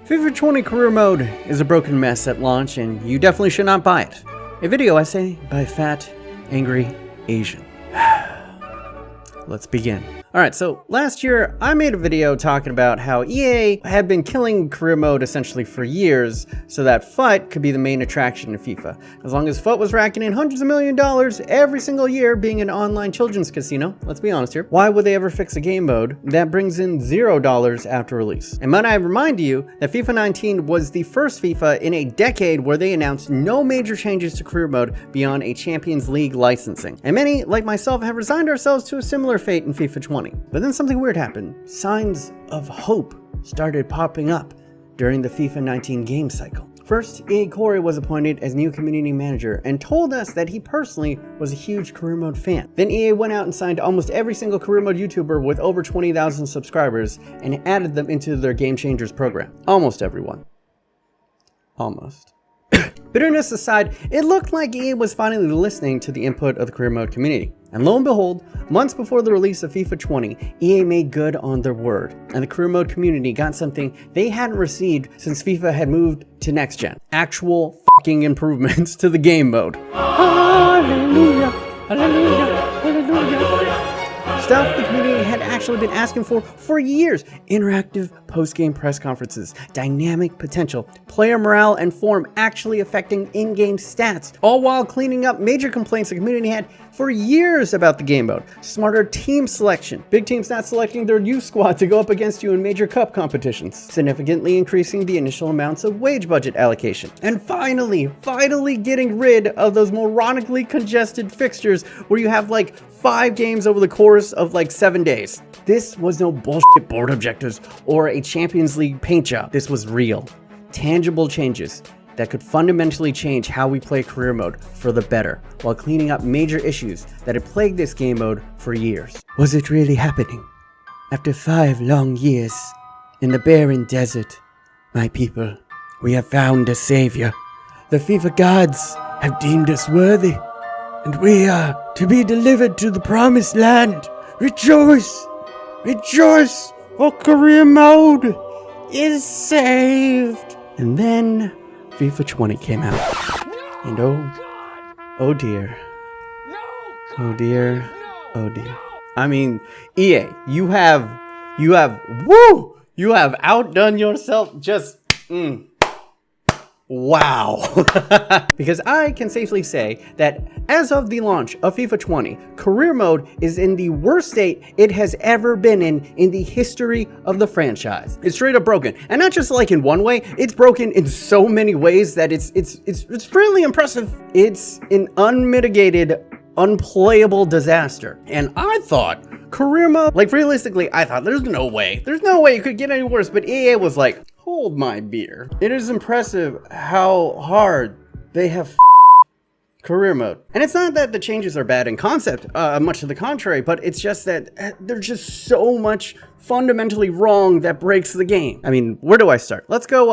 FIFA 20 Career Mode is a broken mess at launch, and you definitely should not buy it. A video essay by Fat Angry Asian. Let's begin. Alright, so last year I made a video talking about how EA had been killing career mode essentially for years so that FUT could be the main attraction in FIFA. As long as FUT was racking in hundreds of $millions every single year being an online children's casino, let's be honest here, why would they ever fix a game mode that brings in $0 after release? And might I remind you that FIFA 19 was the first FIFA in a decade where they announced no major changes to career mode beyond a Champions League licensing. And many, like myself, have resigned ourselves to a similar fate in FIFA 20. But then something weird happened. Signs of hope started popping up during the FIFA 19 game cycle. First, EA Corey was appointed as new community manager and told us that he personally was a huge career mode fan. Then EA went out and signed almost every single career mode YouTuber with over 20,000 subscribers and added them into their Game Changers program. Almost everyone. Almost. Bitterness aside, it looked like EA was finally listening to the input of the career mode community. And lo and behold, months before the release of FIFA 20, EA made good on their word, and the career mode community got something they hadn't received since FIFA had moved to next gen. Actual fucking improvements to the game mode. Hallelujah, hallelujah, hallelujah. Stuff the community had actually been asking for years. Interactive post-game press conferences, dynamic potential, player morale and form actually affecting in-game stats, all while cleaning up major complaints the community had for years about the game mode. Smarter team selection, big teams not selecting their youth squad to go up against you in major cup competitions, significantly increasing the initial amounts of wage budget allocation, and finally getting rid of those moronically congested fixtures where you have like 5 games over the course of like 7 days. This was no bullshit board objectives or a Champions League paint job. This was real, tangible changes that could fundamentally change how we play career mode for the better, while cleaning up major issues that had plagued this game mode for years. Was it really happening? After 5 long years in the barren desert, my people, we have found a savior. The FIFA gods have deemed us worthy, and we are to be delivered to the promised land. Rejoice! Rejoice! For career mode is saved! And then FIFA 20 came out. And oh dear. Oh dear. Oh dear. I mean, EA, you have outdone yourself just, wow. Because I can safely say that as of the launch of FIFA 20, career mode is in the worst state it has ever been in the history of the franchise. It's straight up broken. And not just like in one way, it's broken in so many ways that it's really impressive. It's an unmitigated, unplayable disaster. And I thought career mode, like realistically, I thought there's no way it could get any worse, but EA was like, hold my beer. It is impressive how hard they have career mode. And it's not that the changes are bad in concept, much to the contrary, but it's just that there's just so much fundamentally wrong that breaks the game. I mean, where do I start? Let's go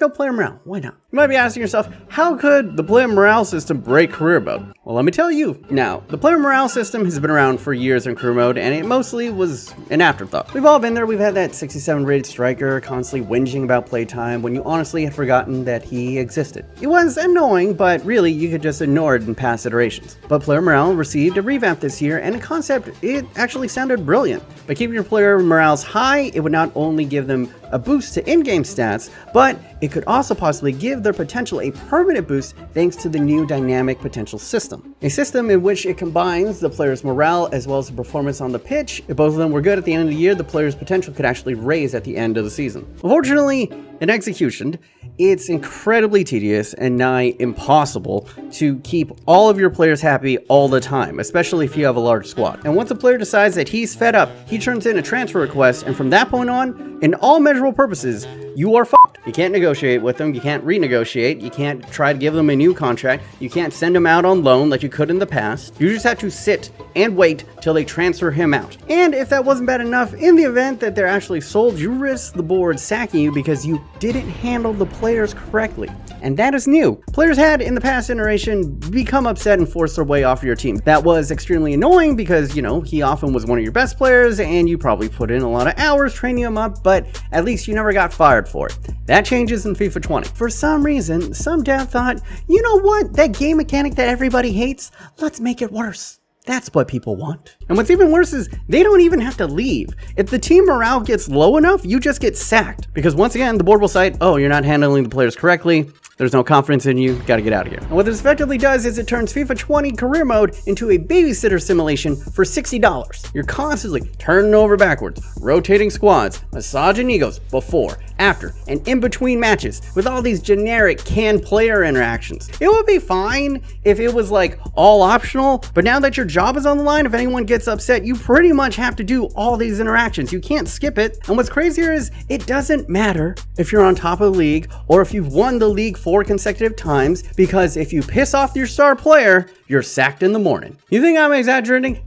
player morale. Why not? You might be asking yourself, how could the player morale system break career mode? Well, let me tell you. Now, the player morale system has been around for years in career mode, and it mostly was an afterthought. We've all been there. We've had that 67 rated striker constantly whinging about playtime when you honestly had forgotten that he existed. It was annoying, but really you could just ignore it in past iterations. But player morale received a revamp this year, and in concept, it actually sounded brilliant. By keeping your player morale high, it would not only give them a boost to in-game stats, but it could also possibly give their potential a permanent boost thanks to the new dynamic potential system. A system in which it combines the player's morale as well as the performance on the pitch. If both of them were good at the end of the year, the player's potential could actually raise at the end of the season. Unfortunately, in execution, it's incredibly tedious and nigh impossible to keep all of your players happy all the time, especially if you have a large squad. And once a player decides that he's fed up, he turns in a transfer request, and from that point on, in all measurable purposes, you are fucked. You can't negotiate with them, you can't renegotiate, you can't try to give them a new contract, you can't send them out on loan like you could in the past. You just have to sit and wait till they transfer him out. And if that wasn't bad enough, in the event that they're actually sold, you risk the board sacking you because you didn't handle the players correctly. And that is new. Players had in the past iteration become upset and force their way off your team. That was extremely annoying because, you know, he often was one of your best players and you probably put in a lot of hours training him up, but at least you never got fired fired for it. That changes in FIFA 20. For some reason, some dev thought, you know what, that game mechanic that everybody hates, let's make it worse. That's what people want. And what's even worse is they don't even have to leave. If the team morale gets low enough, you just get sacked. Because once again, the board will cite, oh, you're not handling the players correctly. There's no confidence in you, gotta get out of here. And what this effectively does is it turns FIFA 20 career mode into a babysitter simulation for $60. You're constantly turning over backwards, rotating squads, massaging egos before, after, and in between matches with all these generic canned player interactions. It would be fine if it was like all optional, but now that your job is on the line, if anyone gets upset, you pretty much have to do all these interactions. You can't skip it. And what's crazier is it doesn't matter if you're on top of the league or if you've won the league 4 consecutive times, because if you piss off your star player, you're sacked in the morning. You think I'm exaggerating?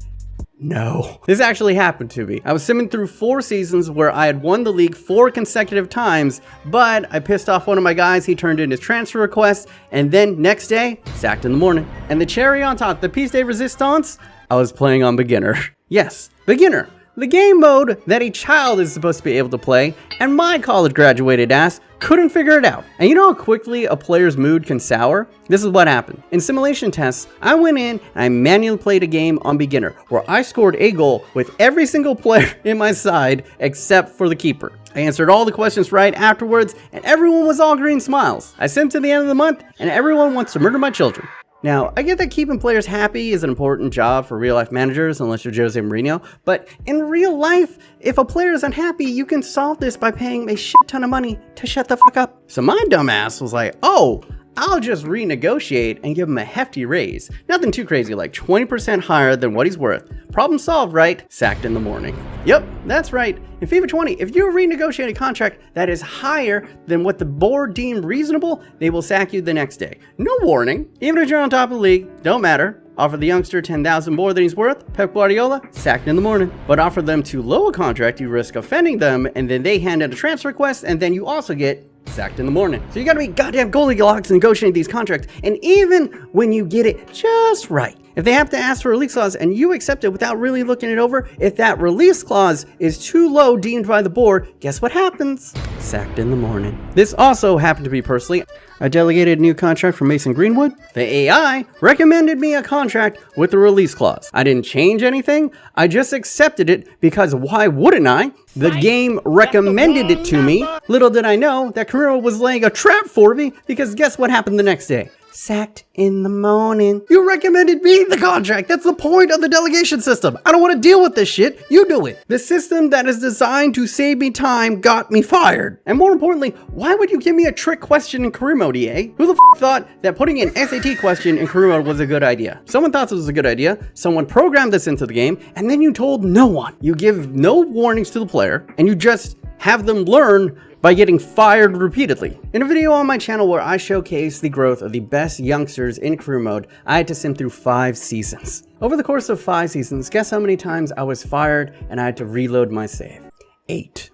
No. This actually happened to me. I was simming through 4 seasons where I had won the league 4 consecutive times, but I pissed off one of my guys, he turned in his transfer request, and then next day, sacked in the morning. And the cherry on top, the piece de resistance, I was playing on beginner. Yes, beginner. The game mode that a child is supposed to be able to play, and my college graduated ass couldn't figure it out. And you know how quickly a player's mood can sour? This is what happened. In simulation tests, I went in and I manually played a game on beginner where I scored a goal with every single player in my side except for the keeper. I answered all the questions right afterwards and everyone was all green smiles. I simmed to the end of the month and everyone wants to murder my children. Now, I get that keeping players happy is an important job for real-life managers, unless you're Jose Mourinho, but in real life, if a player is unhappy, you can solve this by paying a shit ton of money to shut the fuck up. So my dumbass was like, oh, I'll just renegotiate and give him a hefty raise. Nothing too crazy, like 20% higher than what he's worth. Problem solved, right? Sacked in the morning. Yep, that's right. In FIFA 20, if you renegotiate a contract that is higher than what the board deemed reasonable, they will sack you the next day. No warning. Even if you're on top of the league, don't matter. Offer the youngster $10,000 more than he's worth, Pep Guardiola, sacked in the morning. But offer them too low a contract, you risk offending them, and then they hand in a transfer request, and then you also get sacked in the morning. So you gotta be goddamn Goldilocks negotiating these contracts, and even when you get it just right, if they have to ask for a release clause and you accept it without really looking it over, if that release clause is too low deemed by the board, guess what happens? Sacked in the morning. This also happened to me personally. I delegated a new contract from Mason Greenwood. The AI recommended me a contract with a release clause. I didn't change anything. I just accepted it because why wouldn't I? The game recommended it to me. Little did I know that Carrera was laying a trap for me, because guess what happened the next day? Sacked in the morning. You recommended me the contract. That's the point of the delegation system. I don't want to deal with this shit. You do it. The system that is designed to save me time got me fired. And more importantly, why would you give me a trick question in career mode, EA? Who the f thought that putting an SAT question in career mode was a good idea? Someone thought this was a good idea. Someone programmed this into the game, and then you told no one. You give no warnings to the player, and you just have them learn by getting fired repeatedly. In a video on my channel where I showcase the growth of the best youngsters in career mode, I had to sim through 5 seasons. Over the course of 5 seasons, guess how many times I was fired and I had to reload my save? 8.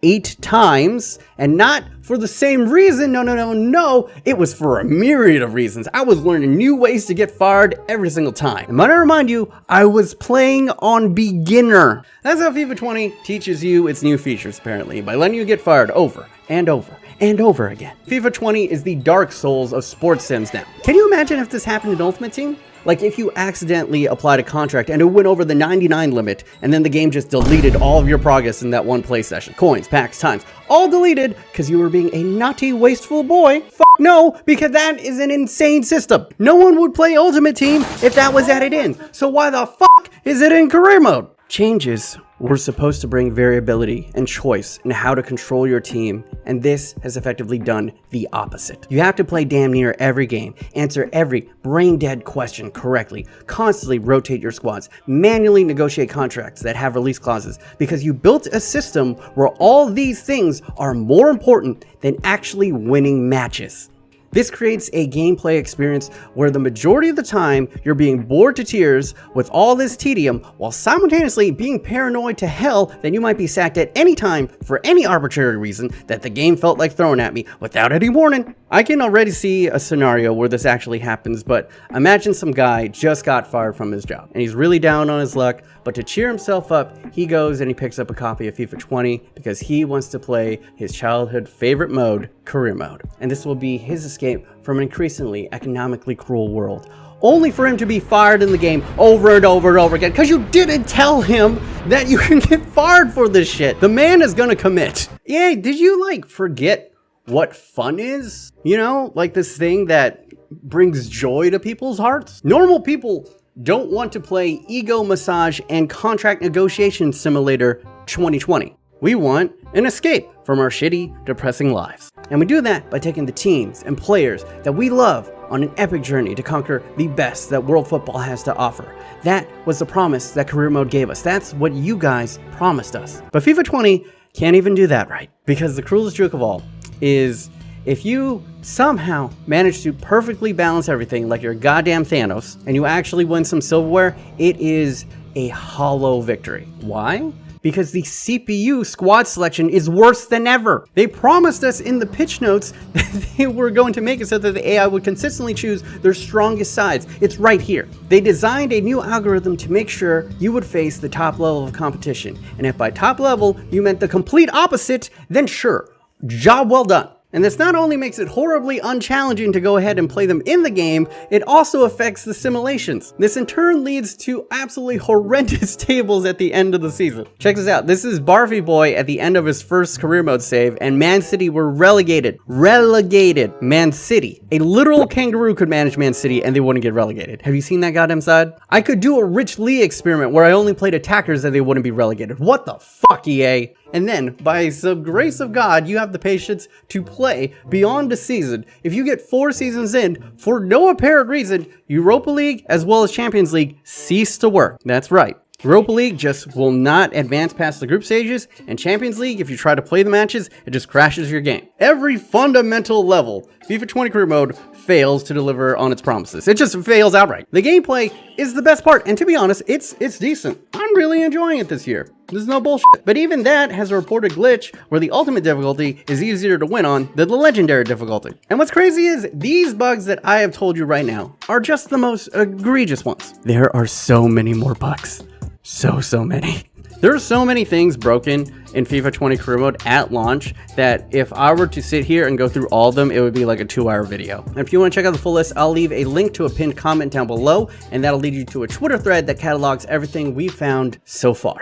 8 times, and not for the same reason. No. It was for a myriad of reasons. I was learning new ways to get fired every single time. And might I remind you, I was playing on beginner. That's how FIFA 20 teaches you its new features, apparently, by letting you get fired over and over and over again. FIFA 20 is the Dark Souls of sports sims now. Can you imagine if this happened in Ultimate Team? Like if you accidentally applied a contract and it went over the 99 limit and then the game just deleted all of your progress in that one play session. Coins, packs, times, all deleted because you were being a naughty, wasteful boy. No, because that is an insane system. No one would play Ultimate Team if that was at its end. So why the fuck is it in career mode? Changes were supposed to bring variability and choice in how to control your team, and this has effectively done the opposite. You have to play damn near every game, answer every brain-dead question correctly, constantly rotate your squads, manually negotiate contracts that have release clauses, because you built a system where all these things are more important than actually winning matches. This creates a gameplay experience where the majority of the time you're being bored to tears with all this tedium while simultaneously being paranoid to hell that you might be sacked at any time for any arbitrary reason that the game felt like throwing at me without any warning. I can already see a scenario where this actually happens, but imagine some guy just got fired from his job and he's really down on his luck, but to cheer himself up, he goes and he picks up a copy of FIFA 20 because he wants to play his childhood favorite mode, career mode. And this will be his escape from an increasingly economically cruel world, only for him to be fired in the game over and over and over again because you didn't tell him that you can get fired for this shit. The man is gonna commit. Yeah, did you like forget what fun is? You know, like this thing that brings joy to people's hearts? Normal people don't want to play Ego Massage and Contract Negotiation Simulator 2020. We want an escape from our shitty, depressing lives. And we do that by taking the teams and players that we love on an epic journey to conquer the best that world football has to offer. That was the promise that career mode gave us. That's what you guys promised us. But FIFA 20 can't even do that right, because the cruelest joke of all is if you somehow manage to perfectly balance everything like you're goddamn Thanos and you actually win some silverware, it is a hollow victory. Why? Because the CPU squad selection is worse than ever. They promised us in the pitch notes that they were going to make it so that the AI would consistently choose their strongest sides. It's right here. They designed a new algorithm to make sure you would face the top level of competition. And if by top level you meant the complete opposite, then sure, job well done. And this not only makes it horribly unchallenging to go ahead and play them in the game, it also affects the simulations. This in turn leads to absolutely horrendous tables at the end of the season. Check this out. This is Barfy Boy at the end of his first career mode save, and Man City were relegated. Relegated. Man City. A literal kangaroo could manage Man City and they wouldn't get relegated. Have you seen that goddamn side? I could do a Rich Lee experiment where I only played attackers and they wouldn't be relegated. What the fuck, EA? And then, by the grace of God, you have the patience to play beyond a season. If you get 4 seasons in, for no apparent reason, Europa League as well as Champions League cease to work. That's right. Europa League just will not advance past the group stages, and Champions League, if you try to play the matches, it just crashes your game. Every fundamental level, FIFA 20 career mode fails to deliver on its promises. It just fails outright. The gameplay is the best part, and to be honest, it's decent. I'm really enjoying it this year. There's no bullshit. But even that has a reported glitch where the ultimate difficulty is easier to win on than the legendary difficulty. And what's crazy is these bugs that I have told you right now are just the most egregious ones. There are so many more bugs. So many. There are so many things broken in FIFA 20 career mode at launch that if I were to sit here and go through all of them, it would be like a 2-hour video. And if you want to check out the full list, I'll leave a link to a pinned comment down below, and that'll lead you to a Twitter thread that catalogs everything we found so far.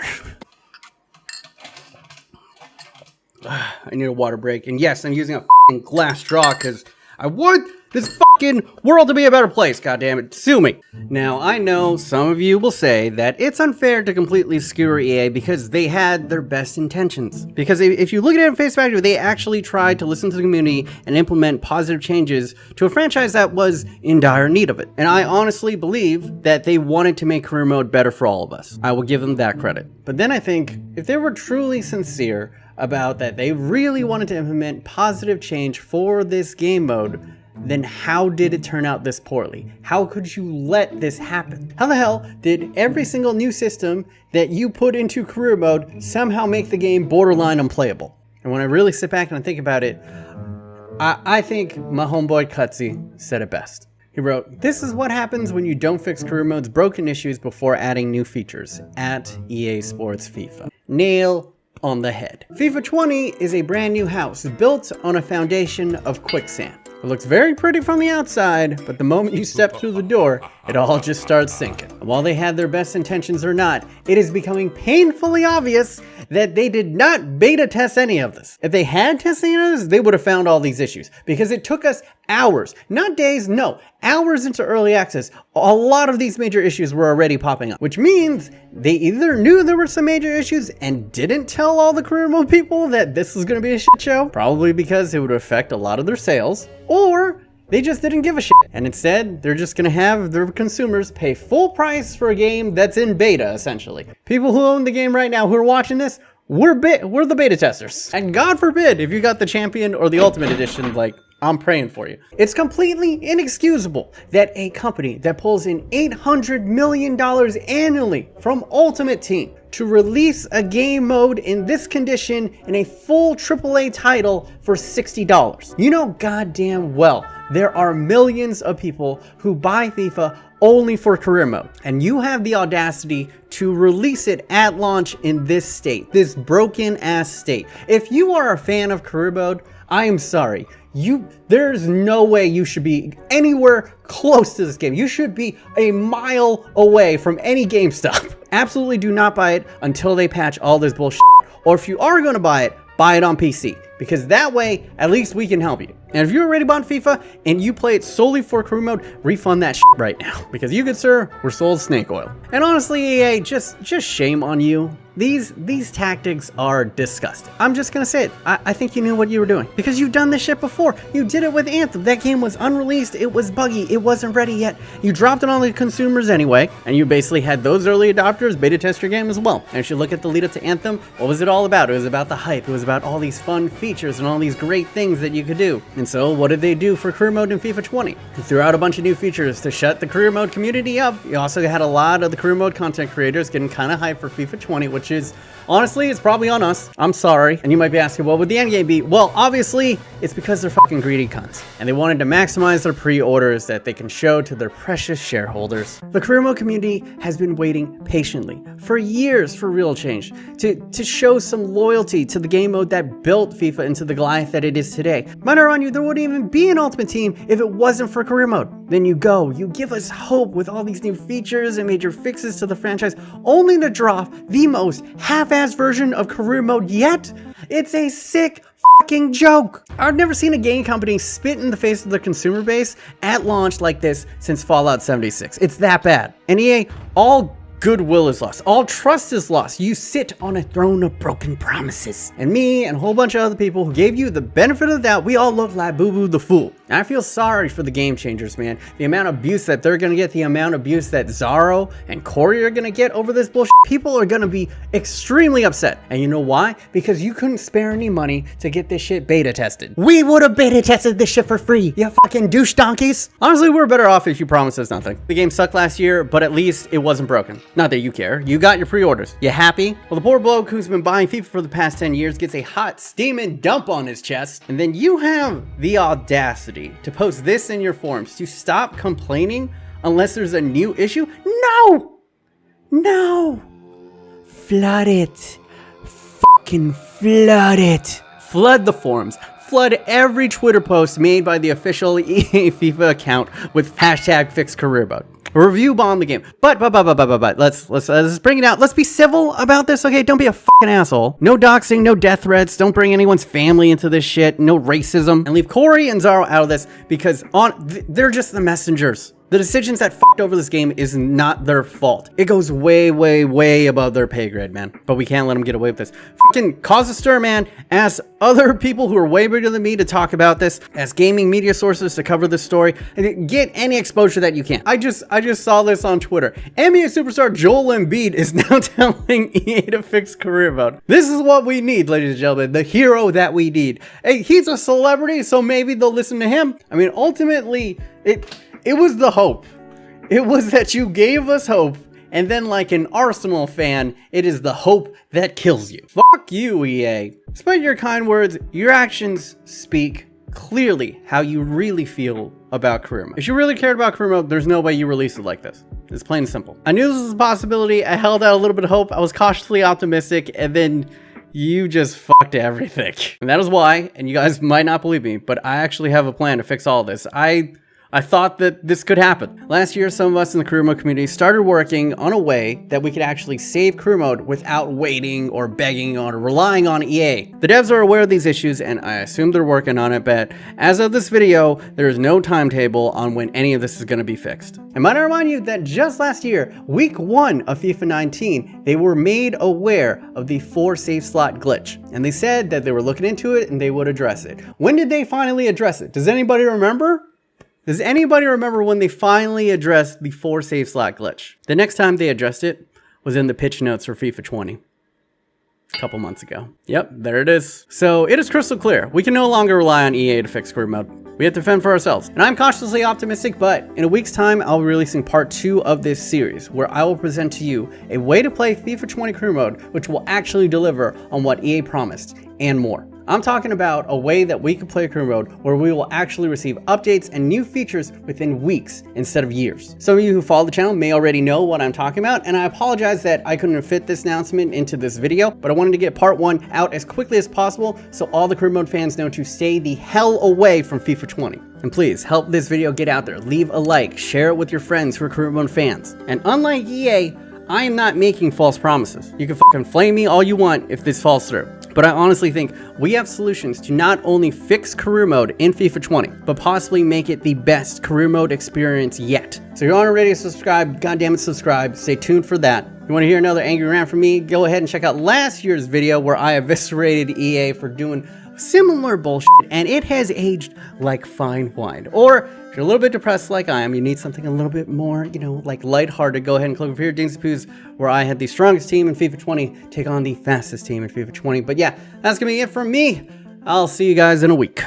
I need a water break. And yes, I'm using a f***ing glass straw because I want this f***ing world to be a better place, goddammit. Sue me. Now, I know some of you will say that it's unfair to completely skewer EA because they had their best intentions. Because if you look at it at face value, they actually tried to listen to the community and implement positive changes to a franchise that was in dire need of it. And I honestly believe that they wanted to make career mode better for all of us. I will give them that credit. But then I think if they were truly sincere about that they really wanted to implement positive change for this game mode, then how did it turn out this poorly? How could you let this happen? How the hell did every single new system that you put into career mode somehow make the game borderline unplayable? And when I really sit back and I think about it, I think my homeboy Cutsy said it best. He wrote, "This is what happens when you don't fix career mode's broken issues before adding new features at EA Sports FIFA." Nail on the head. FIFA 20 is a brand new house built on a foundation of quicksand. It looks very pretty from the outside, but the moment you step through the door, it all just starts sinking. And while they had their best intentions or not, it is becoming painfully obvious that they did not beta test any of this. If they had tested this, they would have found all these issues, because it took us hours, not days, no, hours into early access. A lot of these major issues were already popping up, which means they either knew there were some major issues and didn't tell all the career mode people that this was going to be a shit show, probably because it would affect a lot of their sales, or they just didn't give a shit, and instead they're just gonna have their consumers pay full price for a game that's in beta, essentially. People who own the game right now who are watching this, we're the beta testers. And God forbid if you got the Champion or the Ultimate Edition, like, I'm praying for you. It's completely inexcusable that a company that pulls in $800 million annually from Ultimate Team to release a game mode in this condition in a full AAA title for $60. You know goddamn well there are millions of people who buy FIFA only for career mode, and you have the audacity to release it at launch in this state, this broken ass state. If you are a fan of career mode, I am sorry. There's no way you should be anywhere close to this game. You should be a mile away from any GameStop. Absolutely do not buy it until they patch all this bullshit. Or if you are going to buy it on PC, because that way at least we can help you. And if you're already bought FIFA and you play it solely for career mode, refund that shit right now, because you, good sir, were sold snake oil. And honestly, EA, just shame on you. These tactics are disgusting. I'm just gonna say it. I think you knew what you were doing, because you've done this shit before. You did it with Anthem. That game was unreleased. It was buggy. It wasn't ready yet. You dropped it on the consumers anyway, and you basically had those early adopters beta test your game as well. And if you look at the lead up to Anthem, what was it all about? It was about the hype. It was about all these fun features and all these great things that you could do. And so what did they do for career mode in FIFA 20? They threw out a bunch of new features to shut the career mode community up. You also had a lot of the career mode content creators getting kind of hyped for FIFA 20, which is, honestly, it's probably on us. I'm sorry. And you might be asking, what would the end game be? Well, obviously, it's because they're fucking greedy cunts. And they wanted to maximize their pre-orders that they can show to their precious shareholders. The career mode community has been waiting patiently for years for real change, to show some loyalty to the game mode that built FIFA into the Goliath that it is today. Might I remind you, there wouldn't even be an Ultimate Team if it wasn't for career mode. Then you give us hope with all these new features and major fixes to the franchise, only to drop the most half-assed version of career mode yet. It's a sick fucking joke. I've never seen a game company spit in the face of their consumer base at launch like this since Fallout 76. It's that bad. And EA, all goodwill is lost. All trust is lost. You sit on a throne of broken promises. And me and a whole bunch of other people who gave you the benefit of the doubt, we all look like Boo Boo the Fool. And I feel sorry for the game changers, man. The amount of abuse that they're gonna get, the amount of abuse that Zaro and Corey are gonna get over this bullshit. People are gonna be extremely upset. And you know why? Because you couldn't spare any money to get this shit beta tested. We would have beta tested this shit for free, you fucking douche donkeys. Honestly, we're better off if you promised us nothing. The game sucked last year, but at least it wasn't broken. Not that you care. You got your pre-orders. You happy? Well, the poor bloke who's been buying FIFA for the past 10 years gets a hot steaming dump on his chest, and then you have the audacity to post this in your forums to stop complaining unless there's a new issue? No! Flood it. Fucking flood it. Flood the forums. Flood every Twitter post made by the official EA FIFA account with hashtag #FixCareerMode. Review bomb the game. But let's bring it out. Let's be civil about this, okay? Don't be a fucking asshole. No doxing, no death threats. Don't bring anyone's family into this shit. No racism. And leave Corey and Zaro out of this, because they're just the messengers. The decisions that fucked over this game is not their fault. It goes way, way, way above their pay grade, man. But we can't let them get away with this. Fucking cause a stir, man. Ask other people who are way bigger than me to talk about this. Ask gaming media sources to cover this story. And get any exposure that you can. I just saw this on Twitter. NBA superstar Joel Embiid is now telling EA to fix career mode. This is what we need, ladies and gentlemen. The hero that we need. Hey, he's a celebrity, so maybe they'll listen to him. I mean, ultimately, it was the hope. It was that you gave us hope, and then like an Arsenal fan, it is the hope that kills you. Fuck you, EA. Despite your kind words, your actions speak clearly how you really feel about career mode. If you really cared about career mode, there's no way you release it like this. It's plain and simple. I knew this was a possibility. I held out a little bit of hope. I was cautiously optimistic, and then you just fucked everything. And that is why, and you guys might not believe me, but I actually have a plan to fix all this. I thought that this could happen. Last year, some of us in the career mode community started working on a way that we could actually save career mode without waiting or begging or relying on EA. The devs are aware of these issues, and I assume they're working on it, but as of this video, there is no timetable on when any of this is gonna be fixed. And might I remind you that just last year, week 1 of FIFA 19, they were made aware of the 4 save slot glitch. And they said that they were looking into it and they would address it. When did they finally address it? Does anybody remember? Does anybody remember when they finally addressed the 4 save slot glitch? The next time they addressed it was in the pitch notes for FIFA 20. A couple months ago. Yep, there it is. So it is crystal clear. We can no longer rely on EA to fix career mode. We have to fend for ourselves. And I'm cautiously optimistic, but in a week's time, I'll be releasing part 2 of this series, where I will present to you a way to play FIFA 20 Career Mode, which will actually deliver on what EA promised, and more. I'm talking about a way that we can play Career Mode where we will actually receive updates and new features within weeks instead of years. Some of you who follow the channel may already know what I'm talking about, and I apologize that I couldn't fit this announcement into this video, but I wanted to get part 1 out as quickly as possible so all the Career Mode fans know to stay the hell away from FIFA 20. And please help this video get out there. Leave a like, share it with your friends who are Career Mode fans. And unlike EA, I am not making false promises. You can fucking flame me all you want if this falls through. But I honestly think we have solutions to not only fix Career Mode in FIFA 20, but possibly make it the best Career Mode experience yet. So if you aren't ready to subscribe, goddammit subscribe, stay tuned for that. If you want to hear another angry rant from me, go ahead and check out last year's video where I eviscerated EA for doing similar bullshit, and it has aged like fine wine. Or if you're a little bit depressed like I am, you need something a little bit more, you know, like lighthearted, go ahead and click over here, Dings and Poos, where I had the strongest team in FIFA 20 take on the fastest team in FIFA 20. But yeah, that's gonna be it from me. I'll see you guys in a week.